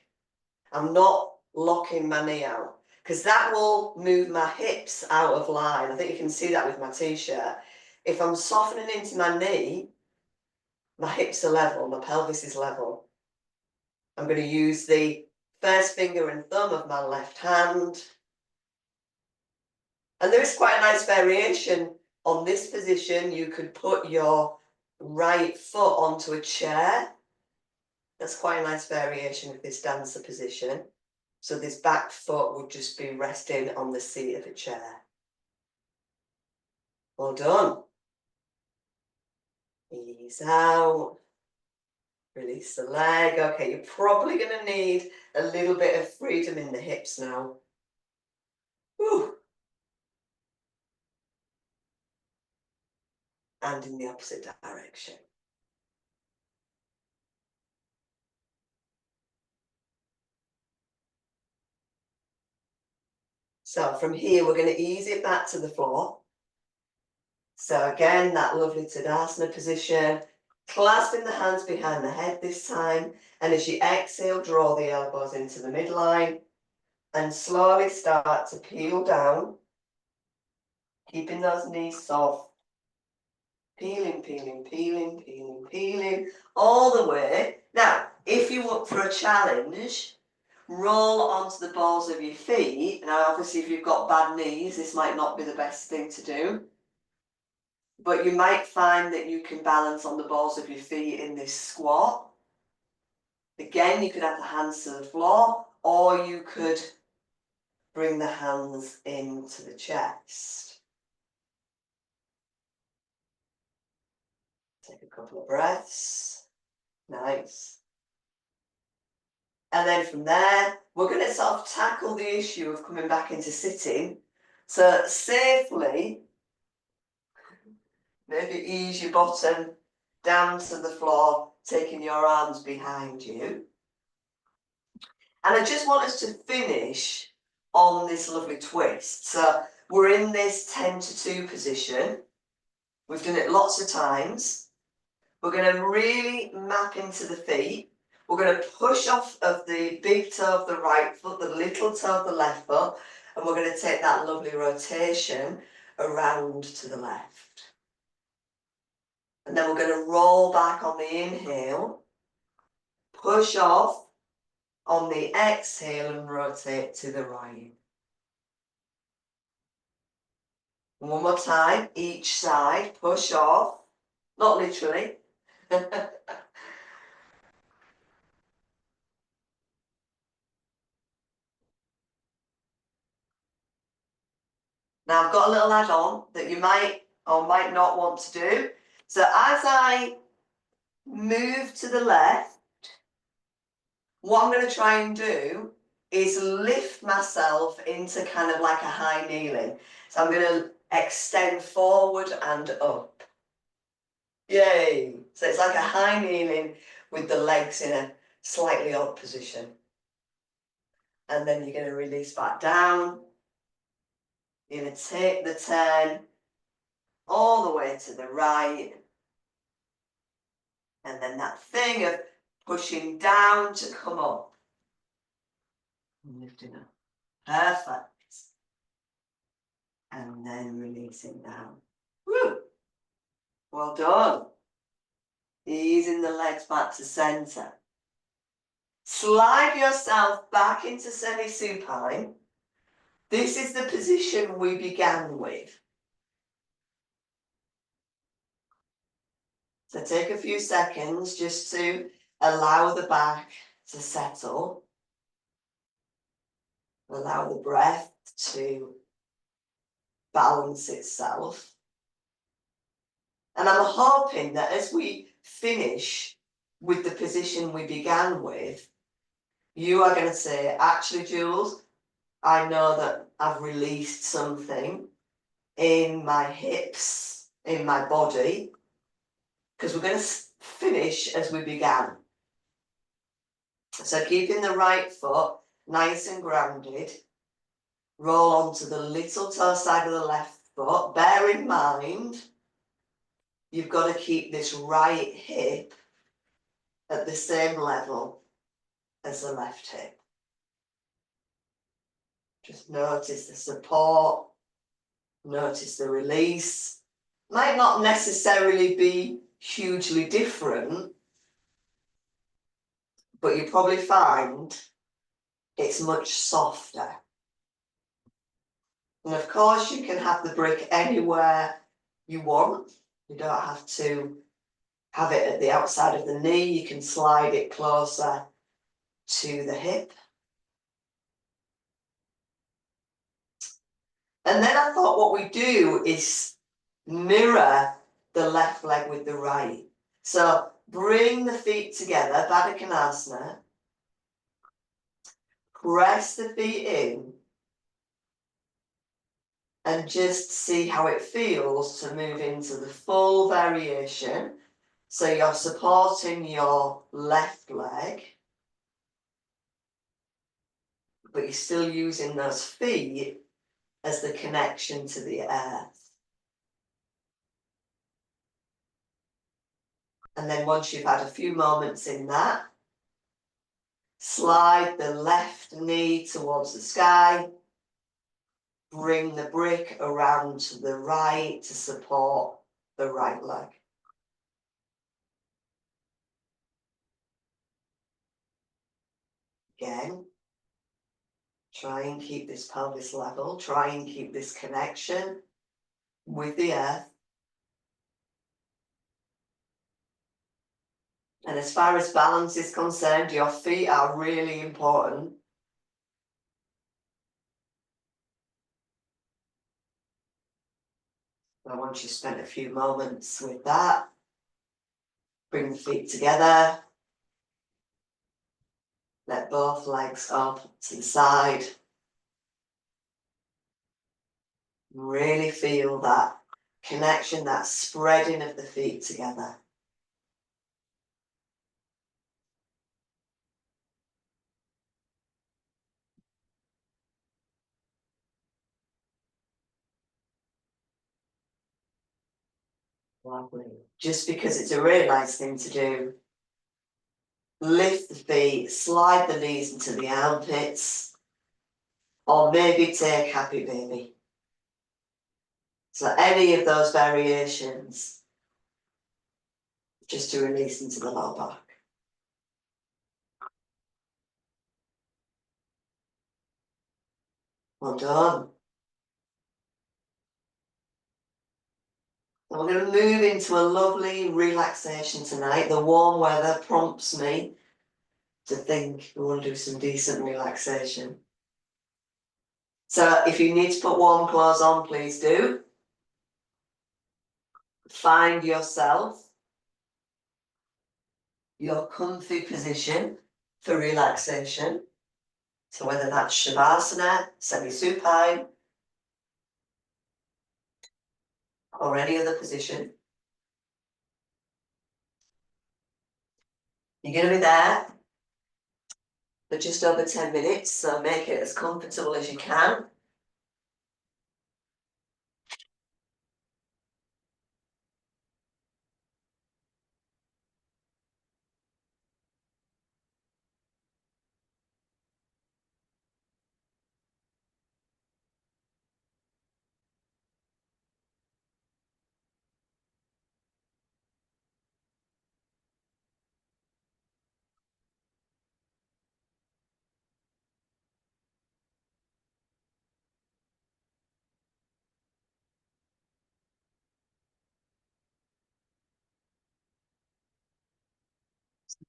I'm not locking my knee out because that will move my hips out of line. I think you can see that with my t-shirt. If I'm softening into my knee, my hips are level, my pelvis is level. I'm going to use the first finger and thumb of my left hand. And there is quite a nice variation on this position. You could put your right foot onto a chair. That's quite a nice variation of this dancer position. So this back foot would just be resting on the seat of a chair. Well done. Ease out. Release the leg. Okay, you're probably going to need a little bit of freedom in the hips now. Whew. And in the opposite direction. So from here, we're going to ease it back to the floor. So again, that lovely Tadasana position, clasping the hands behind the head this time. And as you exhale, draw the elbows into the midline and slowly start to peel down, keeping those knees soft. Peeling, peeling, peeling, peeling, peeling, all the way. Now, if you look for a challenge, roll onto the balls of your feet. Now, obviously, if you've got bad knees, this might not be the best thing to do. But you might find that you can balance on the balls of your feet in this squat. Again, you could have the hands to the floor, or you could bring the hands into the chest. Take a couple of breaths. Nice. And then from there, we're going to sort of tackle the issue of coming back into sitting. So safely, maybe ease your bottom down to the floor, taking your arms behind you. And I just want us to finish on this lovely twist. So we're in this 10 to 2 position. We've done it lots of times. We're going to really map into the feet. We're going to push off of the big toe of the right foot, the little toe of the left foot, and we're going to take that lovely rotation around to the left. And then we're going to roll back on the inhale, push off on the exhale and rotate to the right. One more time, each side, push off, not literally. Now I've got a little add-on that you might or might not want to do. So as I move to the left, what I'm going to try and do is lift myself into kind of like a high kneeling. So I'm going to extend forward and up. Yay! So it's like a high kneeling with the legs in a slightly odd position. And then you're going to release back down. You're going to take the turn all the way to the right. And then that thing of pushing down to come up. And lifting up. Perfect. And then releasing down. Woo! Well done. Easing the legs back to center. Slide yourself back into semi-supine. This is the position we began with. So take a few seconds just to allow the back to settle. Allow the breath to balance itself. And I'm hoping that as we finish with the position we began with, you are going to say, actually, Jules, I know that I've released something in my hips, in my body, because we're going to finish as we began. So keeping the right foot nice and grounded, roll onto the little toe side of the left foot. Bear in mind, you've got to keep this right hip at the same level as the left hip. Just notice the support, notice the release. Might not necessarily be hugely different, but you probably find it's much softer. And of course, you can have the brick anywhere you want. You don't have to have it at the outside of the knee. You can slide it closer to the hip. And then I thought what we do is mirror the left leg with the right. So bring the feet together, Baddha Konasana. Press the feet in and just see how it feels to move into the full variation. So you're supporting your left leg, but you're still using those feet as the connection to the earth. And then once you've had a few moments in that, slide the left knee towards the sky, bring the brick around to the right to support the right leg. Again, try and keep this pelvis level, try and keep this connection with the earth. And as far as balance is concerned, your feet are really important. So once you've spent a few moments with that, bring the feet together. Let both legs up to the side. Really feel that connection, that spreading of the feet together. Lovely. Just because it's a really nice thing to do. Lift the feet, slide the knees into the armpits, or maybe take happy baby. So any of those variations, just to release into the lower back. Well done. And we're going to move into a lovely relaxation tonight. The warm weather prompts me to think we want to do some decent relaxation. So if you need to put warm clothes on, please do. Find yourself your comfy position for relaxation. So whether that's Shavasana, semi-supine, or any other position. You're going to be there for just over 10 minutes, so make it as comfortable as you can.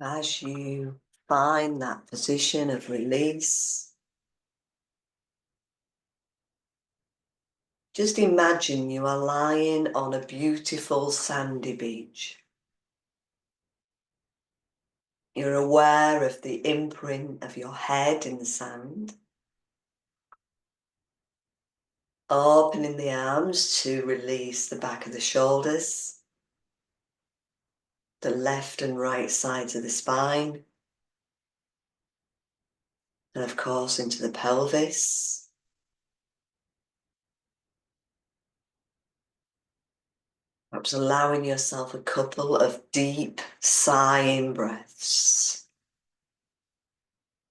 As you find that position of release, Just imagine you are lying on a beautiful sandy beach. You're aware of the imprint of your head in the sand. Opening the arms to release the back of the shoulders, the left and right sides of the spine, and of course into the pelvis. Perhaps allowing yourself a couple of deep sighing breaths.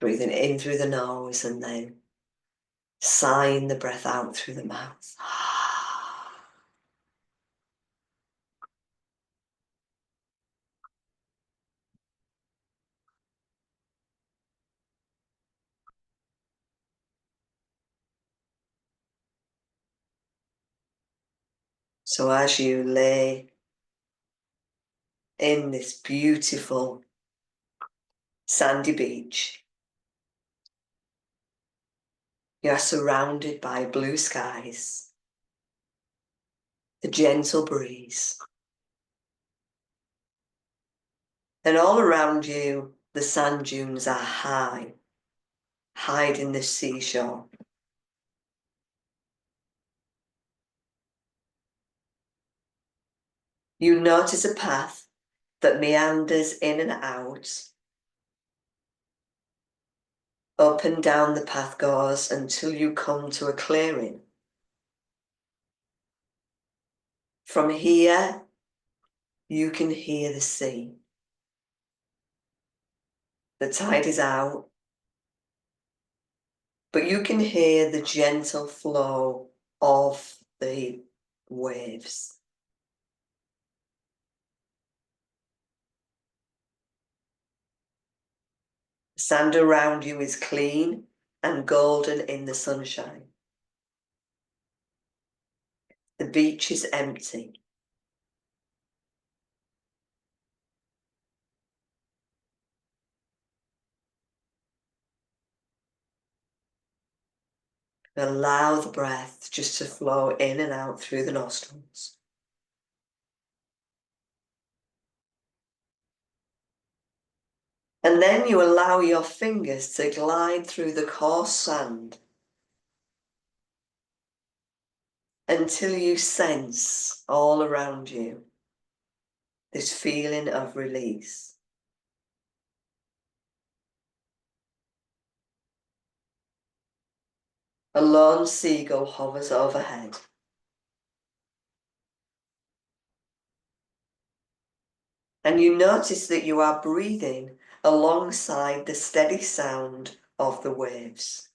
Breathing in through the nose and then sighing the breath out through the mouth. So as you lay in this beautiful sandy beach, you are surrounded by blue skies, a gentle breeze, and all around you the sand dunes are high, hiding the seashore. You notice a path that meanders in and out. Up and down the path goes until you come to a clearing. From here, you can hear the sea. The tide is out, but you can hear the gentle flow of the waves. The sand around you is clean and golden in the sunshine. The beach is empty. Allow the breath just to flow in and out through the nostrils. And then you allow your fingers to glide through the coarse sand until you sense all around you this feeling of release. A lone seagull hovers overhead. And you notice that you are breathing alongside the steady sound of the waves.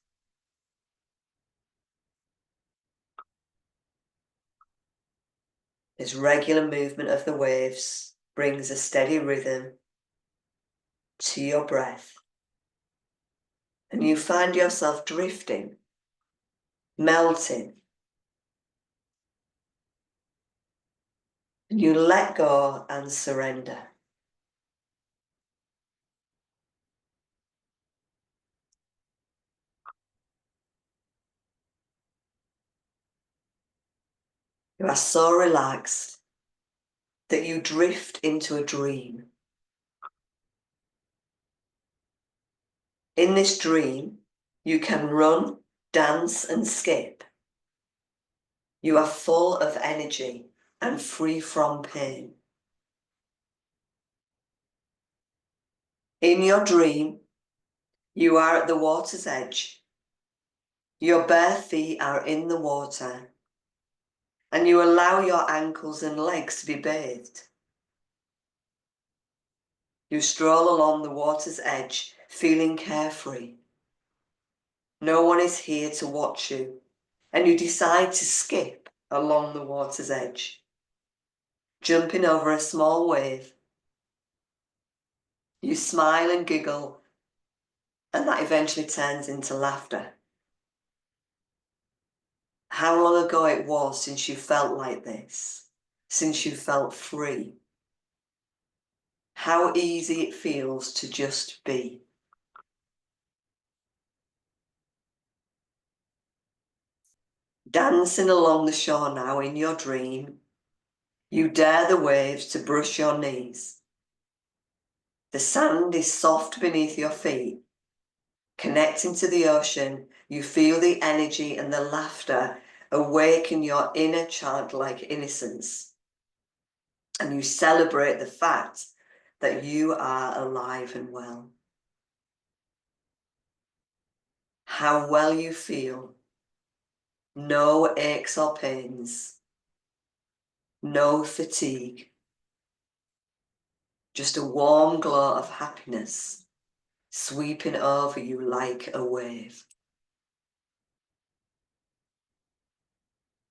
This regular movement of the waves brings a steady rhythm to your breath. And you find yourself drifting, melting. And you let go and surrender. You are so relaxed that you drift into a dream. In this dream, you can run, dance, and skip. You are full of energy and free from pain. In your dream, you are at the water's edge. Your bare feet are in the water, and you allow your ankles and legs to be bathed. You stroll along the water's edge, feeling carefree. No one is here to watch you, and you decide to skip along the water's edge, jumping over a small wave. You smile and giggle, and that eventually turns into laughter. How long ago it was since you felt like this, since you felt free. How easy it feels to just be. Dancing along the shore now in your dream, you dare the waves to brush your knees. The sand is soft beneath your feet. Connecting to the ocean, you feel the energy and the laughter awaken your inner childlike innocence. And you celebrate the fact that you are alive and well. How well you feel. No aches or pains. No fatigue. Just a warm glow of happiness sweeping over you like a wave.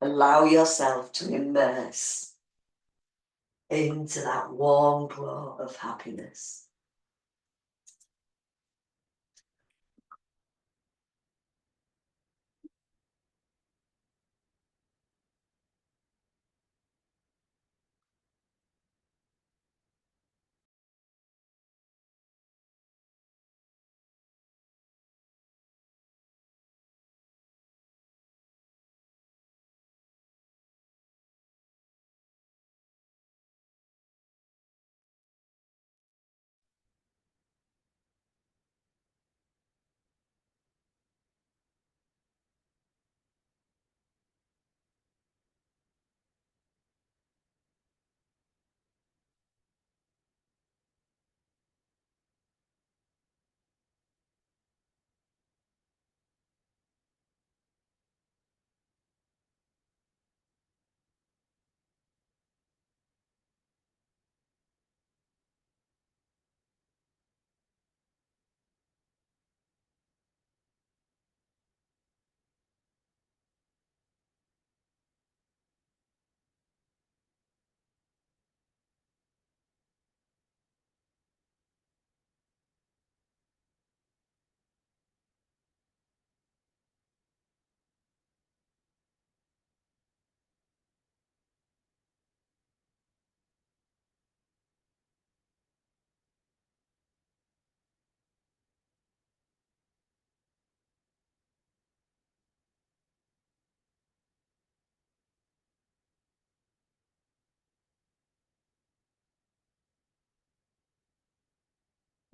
Allow yourself to immerse into that warm glow of happiness.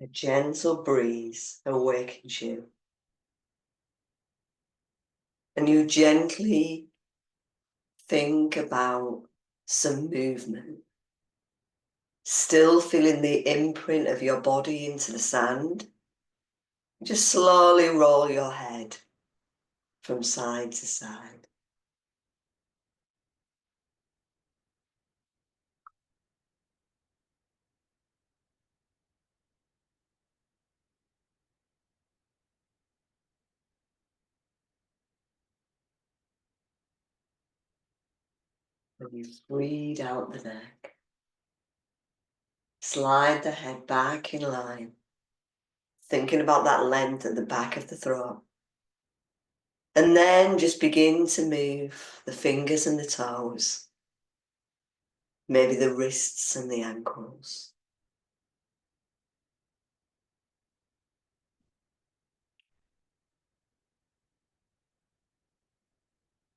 A gentle breeze awakens you, and you gently think about some movement, still feeling the imprint of your body into the sand. Just slowly roll your head from side to side. And you breathe out the neck. Slide the head back in line, thinking about that length at the back of the throat. And then just begin to move the fingers and the toes, maybe the wrists and the ankles.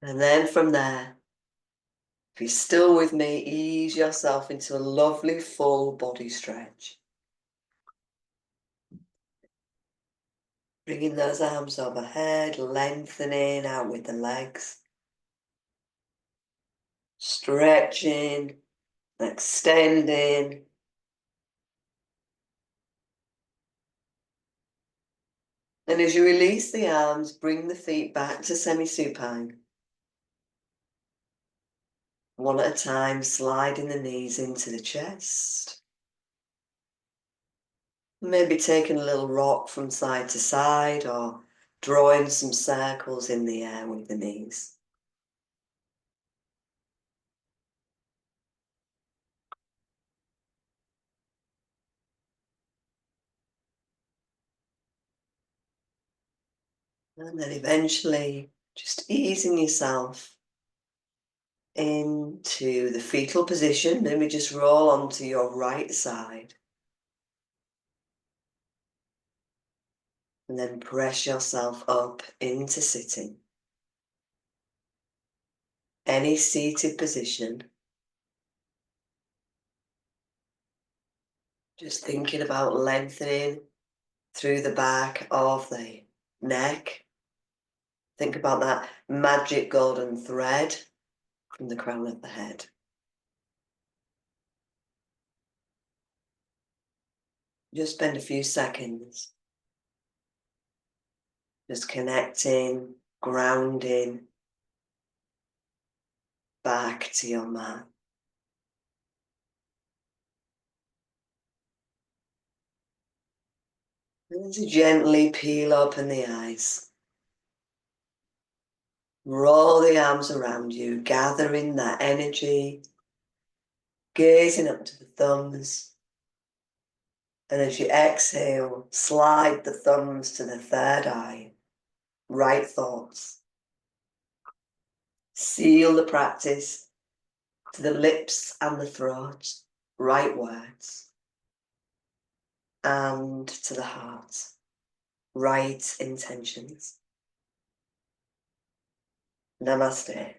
And then from there, if you're still with me, ease yourself into a lovely full body stretch. Bringing those arms overhead, lengthening out with the legs. Stretching, extending. And as you release the arms, bring the feet back to semi-supine. One at a time, sliding the knees into the chest. Maybe taking a little rock from side to side or drawing some circles in the air with the knees. And then eventually just easing yourself into the fetal position. Maybe just roll onto your right side. And then press yourself up into sitting. any seated position. Just thinking about lengthening through the back of the neck. Think about that magic golden thread from the crown of the head. Just spend a few seconds just connecting, grounding back to your mat. And to gently peel open the eyes. Roll the arms around you, gathering that energy, gazing up to the thumbs. And as you exhale, slide the thumbs to the third eye, right thoughts. Seal the practice to the lips and the throat, right words. And to the heart, right intentions. Namaste.